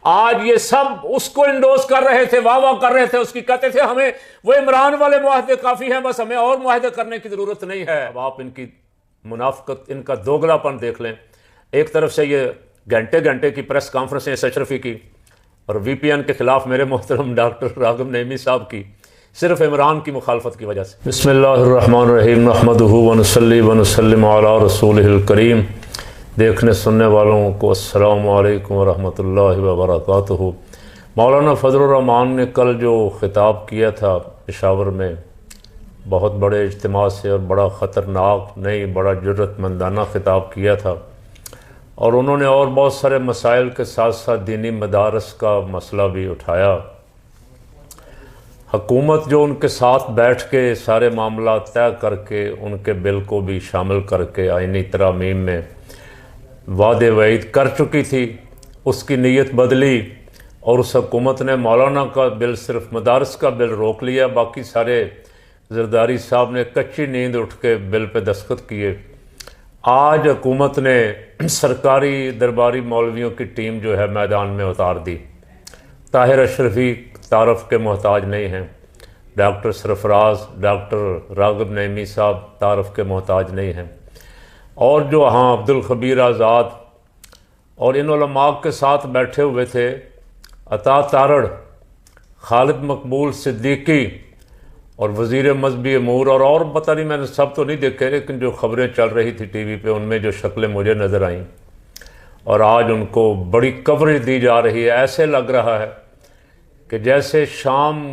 آج یہ سب اس کو انڈوز کر رہے تھے، واہ واہ کر رہے تھے اس کی، کہتے تھے ہمیں وہ عمران والے معاہدے کافی ہیں، بس ہمیں اور معاہدے کرنے کی ضرورت نہیں ہے۔ اب آپ ان کی منافقت، ان کا دوگلا پن دیکھ لیں۔ ایک طرف سے یہ گھنٹے گھنٹے کی پریس کانفرنسیں ایس اشرفی کی، اور وی پی این کے خلاف میرے محترم ڈاکٹر راغب نعیمی صاحب کی، صرف عمران کی مخالفت کی وجہ سے۔ بسم اللہ الرحمن الرحیم، نحمدہ ونصلی ونسلم علی رسولہ الکریم۔ دیکھنے سننے والوں کو السلام علیکم ورحمۃ اللہ وبرکاتہ۔ مولانا فضل الرحمان نے کل جو خطاب کیا تھا پشاور میں، بہت بڑے اجتماع سے، اور بڑا خطرناک نہیں، بڑا جرأت مندانہ خطاب کیا تھا، اور انہوں نے اور بہت سارے مسائل کے ساتھ ساتھ دینی مدارس کا مسئلہ بھی اٹھایا۔ حکومت جو ان کے ساتھ بیٹھ کے سارے معاملات طے کر کے ان کے بل کو بھی شامل کر کے آئینی ترامیم میں وعدے وعید کر چکی تھی، اس کی نیت بدلی، اور اس حکومت نے مولانا کا بل، صرف مدارس کا بل روک لیا، باقی سارے زرداری صاحب نے کچی نیند اٹھ کے بل پہ دستخط کیے۔ آج حکومت نے سرکاری درباری مولویوں کی ٹیم جو ہے میدان میں اتار دی۔ طاہر اشرفی تعارف کے محتاج نہیں ہیں، ڈاکٹر سرفراز، ڈاکٹر راغب نعیمی صاحب تعارف کے محتاج نہیں ہیں، اور جو عبدالخبیر آزاد اور ان علماء کے ساتھ بیٹھے ہوئے تھے، عطا تارڑ، خالد مقبول صدیقی، اور وزیر مذہبی امور، اور پتہ نہیں، میں نے سب تو نہیں دیکھے، لیکن جو خبریں چل رہی تھی ٹی وی پہ ان میں جو شکلیں مجھے نظر آئیں، اور آج ان کو بڑی کوریج دی جا رہی ہے۔ ایسے لگ رہا ہے کہ جیسے شام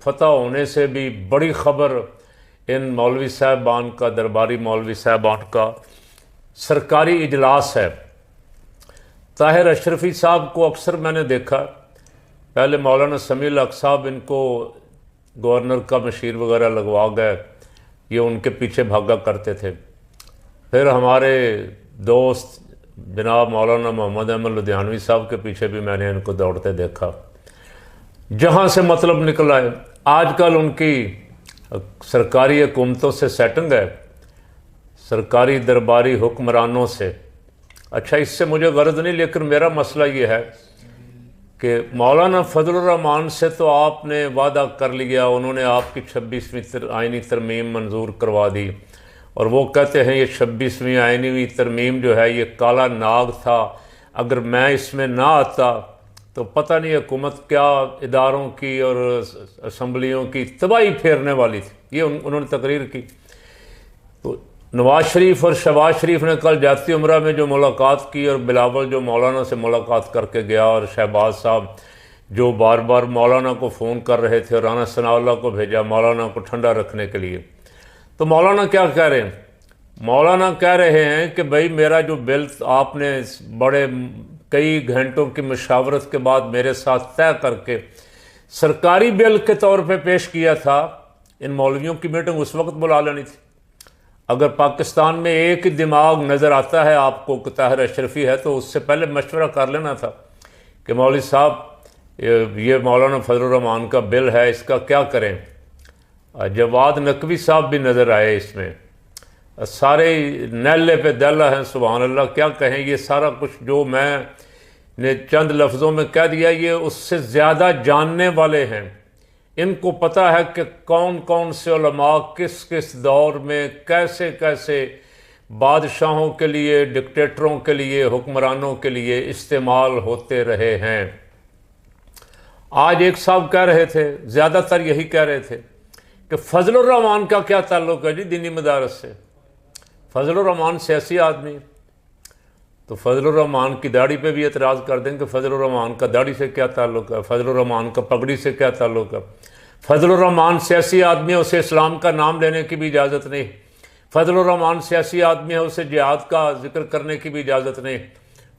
فتح ہونے سے بھی بڑی خبر ان مولوی صاحبان کا، درباری مولوی صاحبان کا سرکاری اجلاس ہے۔ طاہر اشرفی صاحب کو اکثر میں نے دیکھا، پہلے مولانا سمیع الحق صاحب ان کو گورنر کا مشیر وغیرہ لگوا گئے، یہ ان کے پیچھے بھاگا کرتے تھے۔ پھر ہمارے دوست جناب مولانا محمد احمد لدھیانوی صاحب کے پیچھے بھی میں نے ان کو دوڑتے دیکھا۔ جہاں سے مطلب نکل آئے، آج کل ان کی سرکاری حکومتوں سے سیٹنگ ہے، سرکاری درباری حکمرانوں سے۔ اچھا، اس سے مجھے غرض نہیں، لیکن میرا مسئلہ یہ ہے کہ مولانا فضل الرحمان سے تو آپ نے وعدہ کر لیا، انہوں نے آپ کی 26ویں آئینی ترمیم منظور کروا دی، اور وہ کہتے ہیں یہ 26ویں آئینی ترمیم جو ہے یہ کالا ناگ تھا، اگر میں اس میں نہ آتا تو پتہ نہیں حکومت کیا اداروں کی اور اسمبلیوں کی تباہی پھیرنے والی تھی۔ یہ انہوں نے تقریر کی۔ تو نواز شریف اور شہباز شریف نے کل جاتی عمرہ میں جو ملاقات کی، اور بلاول جو مولانا سے ملاقات کر کے گیا، اور شہباز صاحب جو بار بار مولانا کو فون کر رہے تھے، اور رانا ثناء اللہ کو بھیجا مولانا کو ٹھنڈا رکھنے کے لیے، تو مولانا کیا کہہ رہے ہیں؟ مولانا کہہ رہے ہیں کہ بھائی میرا جو بل آپ نے بڑے کئی گھنٹوں کی مشاورت کے بعد میرے ساتھ طے کر کے سرکاری بل کے طور پہ پیش کیا تھا، ان مولویوں کی میٹنگ اس وقت بلا لینی تھی۔ اگر پاکستان میں ایک ہی دماغ نظر آتا ہے آپ کو کہ طاہر اشرفی ہے، تو اس سے پہلے مشورہ کر لینا تھا کہ مولوی صاحب یہ مولانا فضل الرحمان کا بل ہے، اس کا کیا کریں۔ جواد نقوی صاحب بھی نظر آئے اس میں، سارے نیلے پہ دلہ ہیں، سبحان اللہ، کیا کہیں۔ یہ سارا کچھ جو میں نے چند لفظوں میں کہہ دیا، یہ اس سے زیادہ جاننے والے ہیں، ان کو پتہ ہے کہ کون کون سے علماء کس کس دور میں کیسے کیسے بادشاہوں کے لیے، ڈکٹیٹروں کے لیے، حکمرانوں کے لیے استعمال ہوتے رہے ہیں۔ آج ایک صاحب کہہ رہے تھے، زیادہ تر یہی کہہ رہے تھے کہ فضل الرحمان کا کیا تعلق ہے جی دینی مدارس سے؟ فضل الرحمان سیاسی آدمی ہے، تو فضل الرحمان کی داڑھی پہ بھی اعتراض کر دیں کہ فضل الرحمان کا داڑھی سے کیا تعلق ہے، فضل الرحمان کا پگڑی سے کیا تعلق ہے۔ فضل الرحمان سیاسی آدمی ہے، اسے اسلام کا نام لینے کی بھی اجازت نہیں۔ فضل الرحمان سیاسی آدمی ہے، اسے جہاد کا ذکر کرنے کی بھی اجازت نہیں۔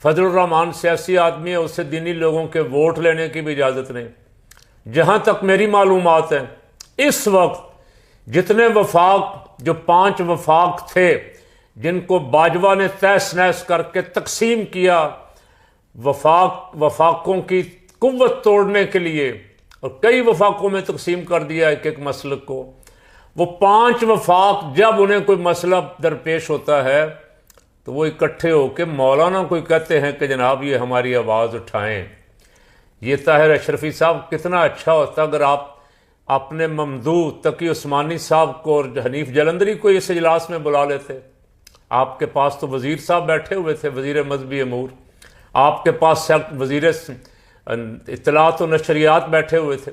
فضل الرحمان سیاسی آدمی ہے، اسے دینی لوگوں کے ووٹ لینے کی بھی اجازت نہیں۔ جہاں تک میری معلومات ہیں، اس وقت جتنے وفاق، جو 5 وفاق تھے جن کو باجوہ نے تہس نہس کر کے تقسیم کیا وفاقوں کی قوت توڑنے کے لیے، اور کئی وفاقوں میں تقسیم کر دیا ایک ایک مسلک کو، وہ 5 وفاق جب انہیں کوئی مسئلہ درپیش ہوتا ہے تو وہ اکٹھے ہو کے مولانا کو کہتے ہیں کہ جناب یہ ہماری آواز اٹھائیں۔ یہ طاہر اشرفی صاحب کتنا اچھا ہوتا اگر آپ اپنے ممدوح تقی عثمانی صاحب کو اور حنیف جلندری کو اس اجلاس میں بلا لیتے۔ آپ کے پاس تو وزیر صاحب بیٹھے ہوئے تھے، وزیر مذہبی امور، آپ کے پاس وزیر اطلاعات و نشریات بیٹھے ہوئے تھے،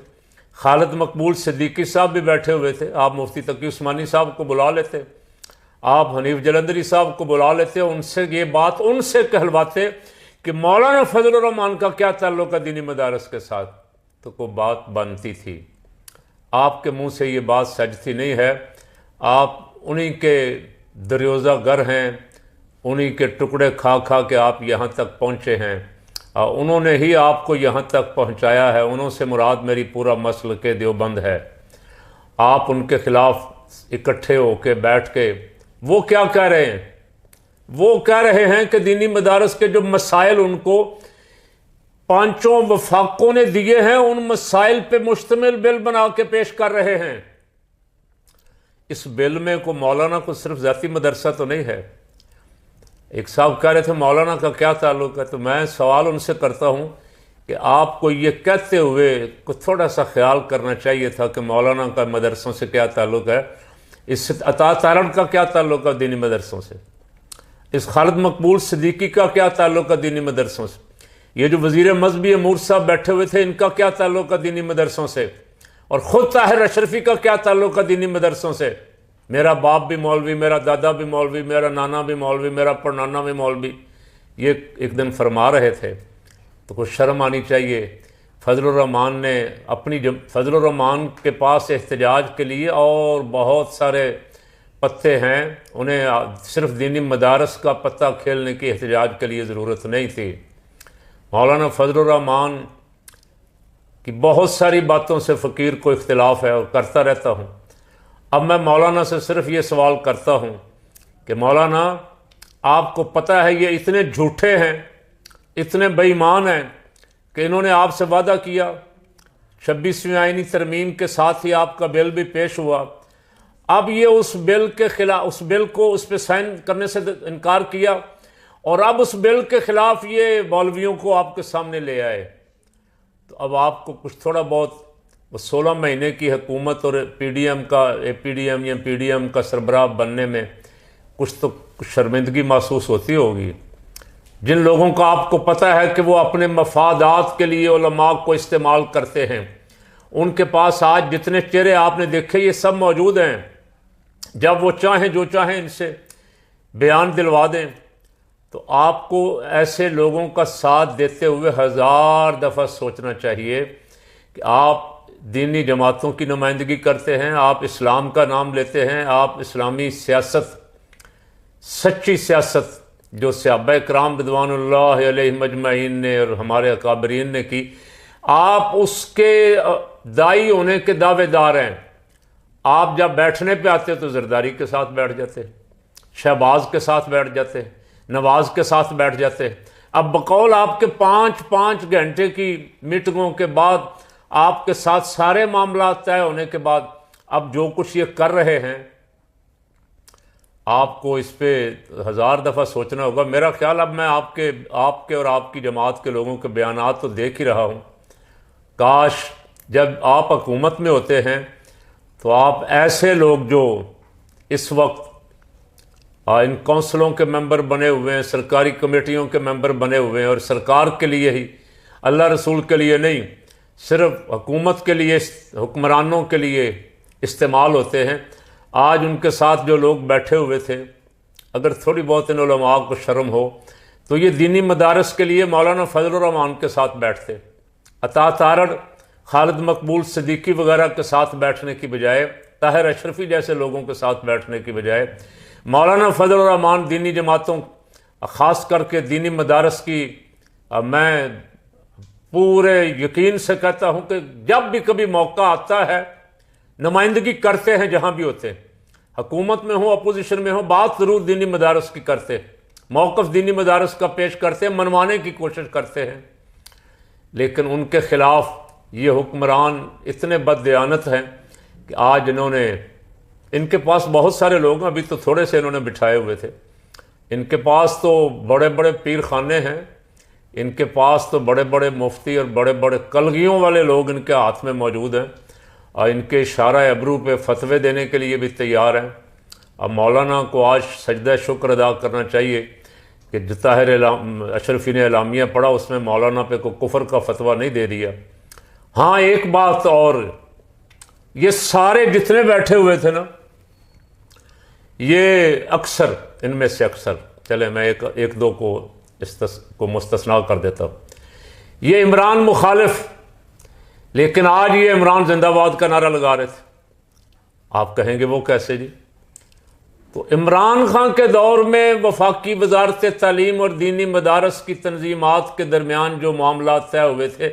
خالد مقبول صدیقی صاحب بھی بیٹھے ہوئے تھے، آپ مفتی تقی عثمانی صاحب کو بلا لیتے، آپ حنیف جلندری صاحب کو بلا لیتے، ان سے یہ بات ان سے کہلواتے کہ مولانا فضل الرحمان کا کیا تعلق ہے دینی مدارس کے ساتھ، تو کوئی بات بنتی تھی۔ آپ کے منہ سے یہ بات سجتی نہیں ہے، آپ انہی کے دریوزہ گر ہیں، انہی کے ٹکڑے کھا کھا کے آپ یہاں تک پہنچے ہیں، انہوں نے ہی آپ کو یہاں تک پہنچایا ہے، انہوں سے مراد میری پورا مسلک دیوبند ہے۔ آپ ان کے خلاف اکٹھے ہو کے بیٹھ کے وہ کیا کہہ رہے ہیں؟ وہ کہہ رہے ہیں کہ دینی مدارس کے جو مسائل ان کو پانچوں وفاقوں نے دیے ہیں ان مسائل پہ مشتمل بل بنا کے پیش کر رہے ہیں۔ اس بل میں کو مولانا کو صرف ذاتی مدرسہ تو نہیں ہے۔ ایک صاحب کہہ رہے تھے مولانا کا کیا تعلق ہے، تو میں سوال ان سے کرتا ہوں کہ آپ کو یہ کہتے ہوئے کچھ تھوڑا سا خیال کرنا چاہیے تھا کہ مولانا کا مدرسوں سے کیا تعلق ہے، اس عطا تارڑ کا کیا تعلق ہے دینی مدرسوں سے، اس خالد مقبول صدیقی کا کیا تعلق ہے دینی مدرسوں سے، یہ جو وزیر مذہبی امور صاحب بیٹھے ہوئے تھے ان کا کیا تعلق ہے دینی مدرسوں سے، اور خود طاہر اشرفی کا کیا تعلق ہے دینی مدرسوں سے۔ میرا باپ بھی مولوی، میرا دادا بھی مولوی، میرا نانا بھی مولوی، میرا پڑنانا بھی مولوی، یہ ایک دن فرما رہے تھے، تو کچھ شرم آنی چاہیے۔ فضل الرحمان کے پاس احتجاج کے لیے اور بہت سارے پتے ہیں، انہیں صرف دینی مدارس کا پتہ کھیلنے کی احتجاج کے لیے ضرورت نہیں تھی۔ مولانا فضل الرحمان کی بہت ساری باتوں سے فقیر کو اختلاف ہے اور کرتا رہتا ہوں۔ اب میں مولانا سے صرف یہ سوال کرتا ہوں کہ مولانا آپ کو پتہ ہے یہ اتنے جھوٹے ہیں، اتنے بے ایمان ہیں کہ انہوں نے آپ سے وعدہ کیا، 26ویں آئینی ترمیم کے ساتھ ہی آپ کا بل بھی پیش ہوا، اب یہ اس بل کے خلاف، اس بل کو اس پہ سائن کرنے سے انکار کیا، اور اب اس بل کے خلاف یہ مولویوں کو آپ کے سامنے لے آئے، تو اب آپ کو کچھ تھوڑا بہت 16 مہینے کی حکومت اور پی ڈی ایم کا سربراہ بننے میں کچھ تو شرمندگی محسوس ہوتی ہوگی۔ جن لوگوں کا آپ کو پتہ ہے کہ وہ اپنے مفادات کے لیے علماء کو استعمال کرتے ہیں، ان کے پاس آج جتنے چہرے آپ نے دیکھے یہ سب موجود ہیں، جب وہ چاہیں جو چاہیں ان سے بیان دلوا دیں، تو آپ کو ایسے لوگوں کا ساتھ دیتے ہوئے 1000 دفعہ سوچنا چاہیے کہ آپ دینی جماعتوں کی نمائندگی کرتے ہیں، آپ اسلام کا نام لیتے ہیں، آپ اسلامی سیاست، سچی سیاست جو صحابہ کرام رضوان اللہ علیہ مجمعین نے اور ہمارے اکابرین نے کی، آپ اس کے دائی ہونے کے دعوے دار ہیں۔ آپ جب بیٹھنے پہ آتے تو زرداری کے ساتھ بیٹھ جاتے، شہباز کے ساتھ بیٹھ جاتے، نواز کے ساتھ بیٹھ جاتے، اب بقول آپ کے 5 گھنٹے کی میٹنگوں کے بعد آپ کے ساتھ سارے معاملات طے ہونے کے بعد اب جو کچھ یہ کر رہے ہیں آپ کو اس پہ 1000 دفعہ سوچنا ہوگا۔ میرا خیال اب میں آپ کے اور آپ کی جماعت کے لوگوں کے بیانات تو دیکھ ہی رہا ہوں، کاش جب آپ حکومت میں ہوتے ہیں تو آپ ایسے لوگ جو اس وقت ان کونسلوں کے ممبر بنے ہوئے ہیں، سرکاری کمیٹیوں کے ممبر بنے ہوئے ہیں اور سرکار کے لیے ہی، اللہ رسول کے لیے نہیں، صرف حکومت کے لیے، حکمرانوں کے لیے استعمال ہوتے ہیں، آج ان کے ساتھ جو لوگ بیٹھے ہوئے تھے، اگر تھوڑی بہت ان علماء کو شرم ہو تو یہ دینی مدارس کے لیے مولانا فضل الرحمان کے ساتھ بیٹھتے، عطا تارڑ، خالد مقبول صدیقی وغیرہ کے ساتھ بیٹھنے کی بجائے، طاہر اشرفی جیسے لوگوں کے ساتھ بیٹھنے کی بجائے مولانا فضل الرحمان دینی جماعتوں، خاص کر کے دینی مدارس کی، میں پورے یقین سے کہتا ہوں کہ جب بھی کبھی موقع آتا ہے نمائندگی کرتے ہیں، جہاں بھی ہوتے ہیں، حکومت میں ہوں اپوزیشن میں ہوں، بات ضرور دینی مدارس کی کرتے، موقف دینی مدارس کا پیش کرتے ہیں، منوانے کی کوشش کرتے ہیں، لیکن ان کے خلاف یہ حکمران اتنے بددیانت ہیں کہ آج انہوں نے، ان کے پاس بہت سارے لوگ ہیں، ابھی تو تھوڑے سے انہوں نے بٹھائے ہوئے تھے، ان کے پاس تو بڑے بڑے پیر خانے ہیں، ان کے پاس تو بڑے بڑے مفتی اور بڑے بڑے کلگیوں والے لوگ ان کے ہاتھ میں موجود ہیں اور ان کے اشارہ ابرو پہ فتوے دینے کے لیے بھی تیار ہیں۔ اب مولانا کو آج سجدہ شکر ادا کرنا چاہیے کہ جو طاہر اشرفی نے اعلامیہ پڑھا اس میں مولانا پہ کوئی کفر کا فتویٰ نہیں دے دیا۔ ہاں ایک بات اور، یہ سارے جتنے بیٹھے ہوئے تھے نا، یہ اکثر ان میں سے اکثر، چلے میں ایک دو کو مستثنا کر دیتا ہوں، یہ عمران مخالف، لیکن آج یہ عمران زندہ باد کا نعرہ لگا رہے تھے۔ آپ کہیں گے وہ کیسے جی؟ تو عمران خان کے دور میں وفاقی وزارت تعلیم اور دینی مدارس کی تنظیمات کے درمیان جو معاملات طے ہوئے تھے،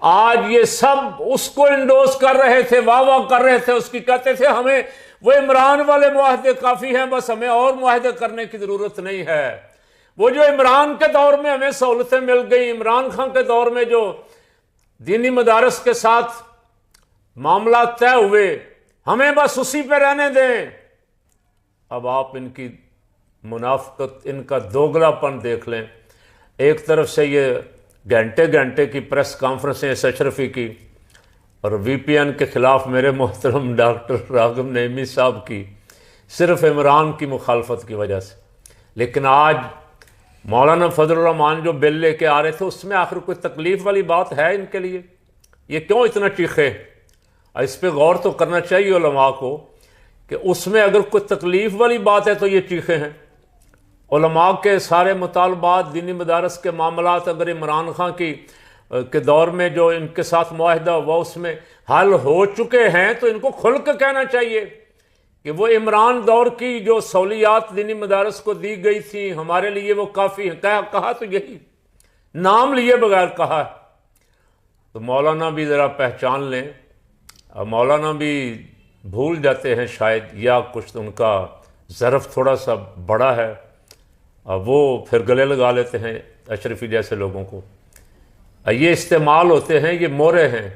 آج یہ سب اس کو انڈوس کر رہے تھے، واہ واہ کر رہے تھے، اس کی کہتے تھے ہمیں وہ عمران والے معاہدے کافی ہیں، بس ہمیں اور معاہدے کرنے کی ضرورت نہیں ہے۔ وہ جو عمران کے دور میں ہمیں سہولتیں مل گئیں، عمران خان کے دور میں جو دینی مدارس کے ساتھ معاملات طے ہوئے، ہمیں بس اسی پہ رہنے دیں۔ اب آپ ان کی منافقت، ان کا دوگلا پن دیکھ لیں۔ ایک طرف سے یہ گھنٹے گھنٹے کی پریس کانفرنسیں اس اشرفی کی، اور وی پی این کے خلاف میرے محترم ڈاکٹر راغب نعیمی صاحب کی، صرف عمران کی مخالفت کی وجہ سے۔ لیکن آج مولانا فضل الرحمان جو بل لے کے آ رہے تھے، اس میں آخر کوئی تکلیف والی بات ہے ان کے لیے؟ یہ کیوں اتنا چیخے؟ اس پہ غور تو کرنا چاہیے علماء کو کہ اس میں اگر کوئی تکلیف والی بات ہے تو یہ چیخے ہیں۔ علماء کے سارے مطالبات، دینی مدارس کے معاملات اگر عمران خان کے دور میں جو ان کے ساتھ معاہدہ ہوا اس میں حل ہو چکے ہیں، تو ان کو کھل کے کہنا چاہیے کہ وہ عمران دور کی جو سہولیات دینی مدارس کو دی گئی تھیں ہمارے لیے وہ کافی ہیں۔ کہا تو یہی، نام لیے بغیر کہا ہے۔ تو مولانا بھی ذرا پہچان لیں، مولانا بھی بھول جاتے ہیں شاید، یا کچھ ان کا ظرف تھوڑا سا بڑا ہے، وہ پھر گلے لگا لیتے ہیں اشرفی جیسے لوگوں کو۔ یہ استعمال ہوتے ہیں، یہ مورے ہیں۔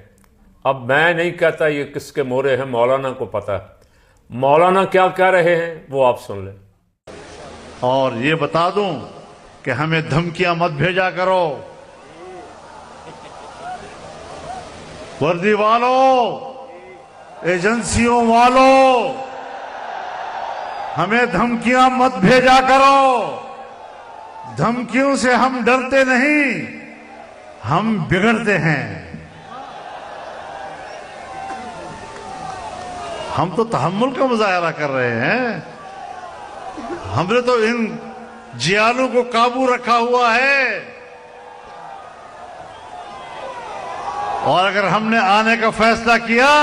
اب میں نہیں کہتا یہ کس کے مورے ہیں، مولانا کو پتہ ہے۔ مولانا کیا کہہ رہے ہیں وہ آپ سن لیں۔ اور یہ بتا دوں کہ ہمیں دھمکیاں مت بھیجا کرو، وردی والوں، ایجنسیوں والوں، ہمیں دھمکیاں مت بھیجا کرو۔ دھمکیوں سے ہم ڈرتے نہیں، ہم بگڑتے ہیں۔ ہم تو تحمل کا مظاہرہ کر رہے ہیں، ہم نے تو ان جیالوں کو قابو رکھا ہوا ہے، اور اگر ہم نے آنے کا فیصلہ کیا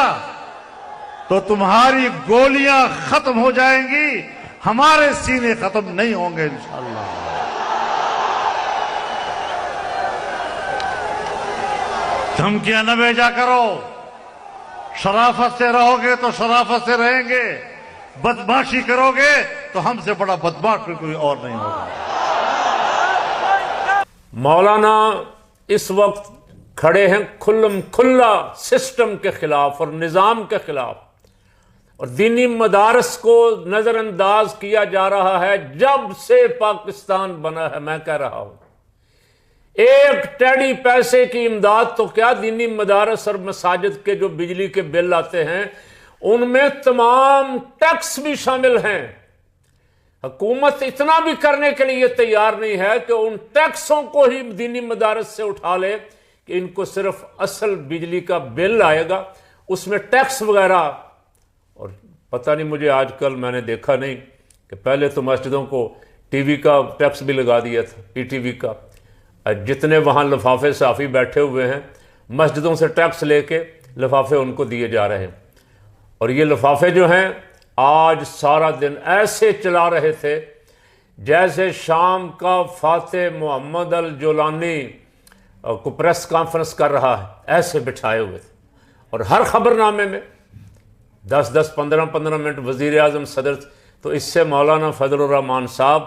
تو تمہاری گولیاں ختم ہو جائیں گی، ہمارے سینے ختم نہیں ہوں گے انشاءاللہ۔ دھمکیاں نہ بھیجا کرو، شرافت سے رہو گے تو شرافت سے رہیں گے، بدماشی کرو گے تو ہم سے بڑا بدماش کوئی اور نہیں ہوگا۔ مولانا اس وقت کھڑے ہیں کھلم کھلا سسٹم کے خلاف اور نظام کے خلاف، اور دینی مدارس کو نظر انداز کیا جا رہا ہے جب سے پاکستان بنا ہے۔ میں کہہ رہا ہوں ایک ٹیڈی پیسے کی امداد تو کیا، دینی مدارس اور مساجد کے جو بجلی کے بل آتے ہیں ان میں تمام ٹیکس بھی شامل ہیں۔ حکومت اتنا بھی کرنے کے لیے تیار نہیں ہے کہ ان ٹیکسوں کو ہی دینی مدارس سے اٹھا لے کہ ان کو صرف اصل بجلی کا بل آئے گا، اس میں ٹیکس وغیرہ۔ اور پتہ نہیں، مجھے آج کل میں نے دیکھا نہیں کہ پہلے تو مسجدوں کو ٹی وی کا ٹیکس بھی لگا دیا تھا، پی ٹی وی کا۔ جتنے وہاں لفافے صحافی بیٹھے ہوئے ہیں، مسجدوں سے ٹیکس لے کے لفافے ان کو دیے جا رہے ہیں، اور یہ لفافے جو ہیں آج سارا دن ایسے چلا رہے تھے جیسے شام کا فاتح محمد الجولانی کو پریس کانفرنس کر رہا ہے، ایسے بٹھائے ہوئے تھے۔ اور ہر خبر نامے میں 10-15 منٹ وزیر اعظم صدر، تو اس سے مولانا فضل الرحمان صاحب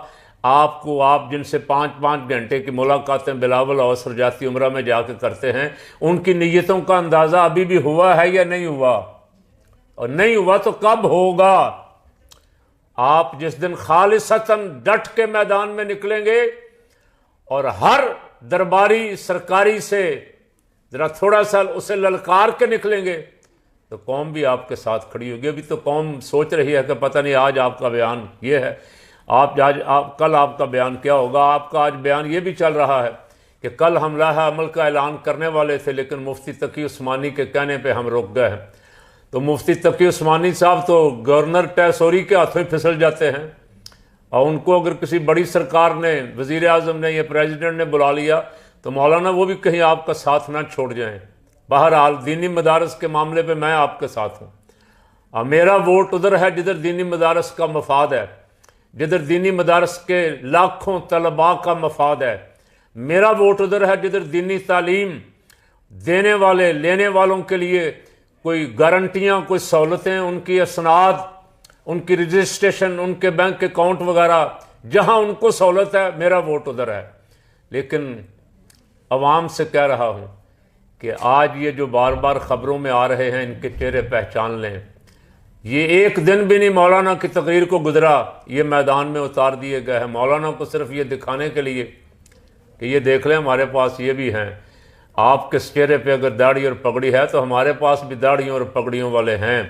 آپ جن سے 5 گھنٹے کی ملاقاتیں بلاول اوسر جاتی عمرہ میں جا کے کرتے ہیں، ان کی نیتوں کا اندازہ ابھی بھی ہوا ہے یا نہیں ہوا؟ اور نہیں ہوا تو کب ہوگا؟ آپ جس دن خالصتاً ڈٹ کے میدان میں نکلیں گے اور ہر درباری سرکاری سے ذرا تھوڑا سا اسے للکار کے نکلیں گے تو قوم بھی آپ کے ساتھ کھڑی ہوگی۔ ابھی تو قوم سوچ رہی ہے کہ پتہ نہیں آج آپ کا بیان یہ ہے، کل آپ کا بیان کیا ہوگا۔ آپ کا آج بیان یہ بھی چل رہا ہے کہ کل ہم لائحہ عمل کا اعلان کرنے والے تھے لیکن مفتی تقی عثمانی کے کہنے پہ ہم رک گئے ہیں۔ تو مفتی تقی عثمانی صاحب تو گورنر ٹیسوری کے ہاتھوں ہی پھسل جاتے ہیں، اور ان کو اگر کسی بڑی سرکار نے، وزیر اعظم نے یا پریزیڈنٹ نے بلا لیا تو مولانا وہ بھی کہیں آپ کا ساتھ نہ چھوڑ جائیں۔ بہرحال دینی مدارس کے معاملے پہ میں آپ کے ساتھ ہوں، اور میرا ووٹ ادھر ہے جدھر دینی مدارس کا مفاد ہے، جدھر دینی مدارس کے لاکھوں طلباء کا مفاد ہے۔ میرا ووٹ ادھر ہے جدھر دینی تعلیم دینے والے لینے والوں کے لیے کوئی گارنٹیاں، کوئی سہولتیں، ان کی اسناد، ان کی رجسٹریشن، ان کے بینک اکاؤنٹ وغیرہ، جہاں ان کو سہولت ہے میرا ووٹ ادھر ہے۔ لیکن عوام سے کہہ رہا ہوں کہ آج یہ جو بار بار خبروں میں آ رہے ہیں ان کے چہرے پہچان لیں۔ یہ ایک دن بھی نہیں مولانا کی تقریر کو گزرا یہ میدان میں اتار دیے گئے ہیں، مولانا کو صرف یہ دکھانے کے لیے کہ یہ دیکھ لیں ہمارے پاس یہ بھی ہیں۔ آپ کے چہرے پہ اگر داڑھی اور پگڑی ہے تو ہمارے پاس بھی داڑھیوں اور پگڑیوں والے ہیں،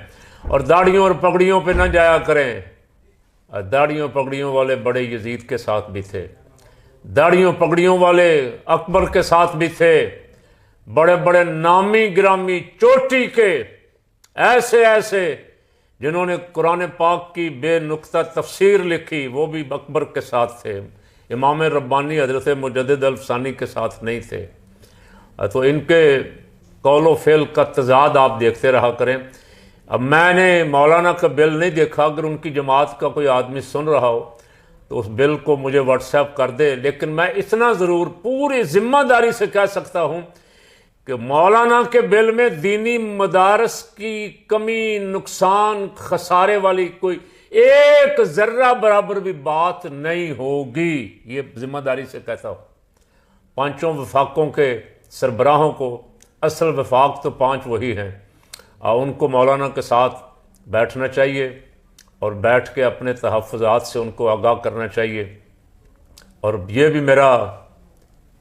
اور داڑھیوں اور پگڑیوں پہ نہ جایا کریں۔ داڑھیوں پگڑیوں والے بڑے یزید کے ساتھ بھی تھے، داڑھیوں پگڑیوں والے اکبر کے ساتھ بھی تھے، بڑے بڑے نامی گرامی چوٹی کے ایسے جنہوں نے قرآن پاک کی بے نقطہ تفسیر لکھی وہ بھی اکبر کے ساتھ تھے، امام ربانی حضرت مجدد الفسانی کے ساتھ نہیں تھے۔ تو ان کے قول و فعل کا تضاد آپ دیکھتے رہا کریں۔ اب میں نے مولانا کا بل نہیں دیکھا، اگر ان کی جماعت کا کوئی آدمی سن رہا ہو تو اس بل کو مجھے واٹس ایپ کر دے، لیکن میں اتنا ضرور پوری ذمہ داری سے کہہ سکتا ہوں کہ مولانا کے بل میں دینی مدارس کی کمی، نقصان، خسارے والی کوئی ایک ذرہ برابر بھی بات نہیں ہوگی، یہ ذمہ داری سے کہتا ہوں۔ پانچوں وفاقوں کے سربراہوں کو، اصل وفاق تو پانچ وہی ہیں، اور ان کو مولانا کے ساتھ بیٹھنا چاہیے اور بیٹھ کے اپنے تحفظات سے ان کو آگاہ کرنا چاہیے۔ اور یہ بھی میرا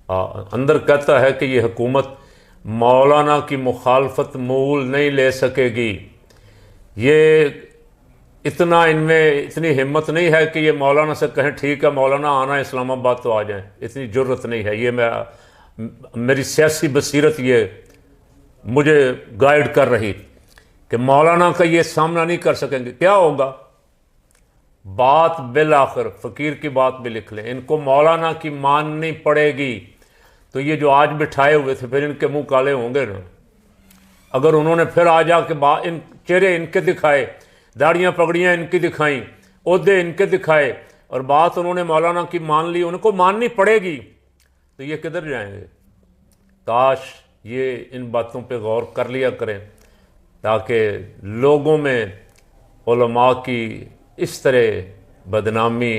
اندر کہتا ہے کہ یہ حکومت مولانا کی مخالفت مول نہیں لے سکے گی۔ یہ اتنا ان میں اتنی ہمت نہیں ہے کہ یہ مولانا سے کہیں ٹھیک ہے مولانا آنا اسلام آباد تو آ جائیں، اتنی جرت نہیں ہے۔ یہ میری سیاسی بصیرت یہ مجھے گائیڈ کر رہی کہ مولانا کا یہ سامنا نہیں کر سکیں گے۔ کیا ہوگا؟ بات بالآخر فقیر کی بات بھی لکھ لیں، ان کو مولانا کی ماننی پڑے گی تو یہ جو آج بٹھائے ہوئے تھے پھر ان کے منہ کالے ہوں گے نا۔ اگر انہوں نے پھر آ جا کے ان چہرے ان کے دکھائے، داڑیاں پگڑیاں ان کی دکھائیں، عہدے ان کے دکھائے، اور بات انہوں نے مولانا کی مان لی، ان کو ماننی پڑے گی تو یہ کدھر جائیں گے؟ کاش یہ ان باتوں پہ غور کر لیا کریں تاکہ لوگوں میں علماء کی اس طرح بدنامی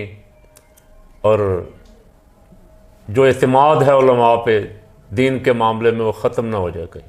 اور جو اعتماد ہے علماء پہ دین کے معاملے میں وہ ختم نہ ہو جائے گی۔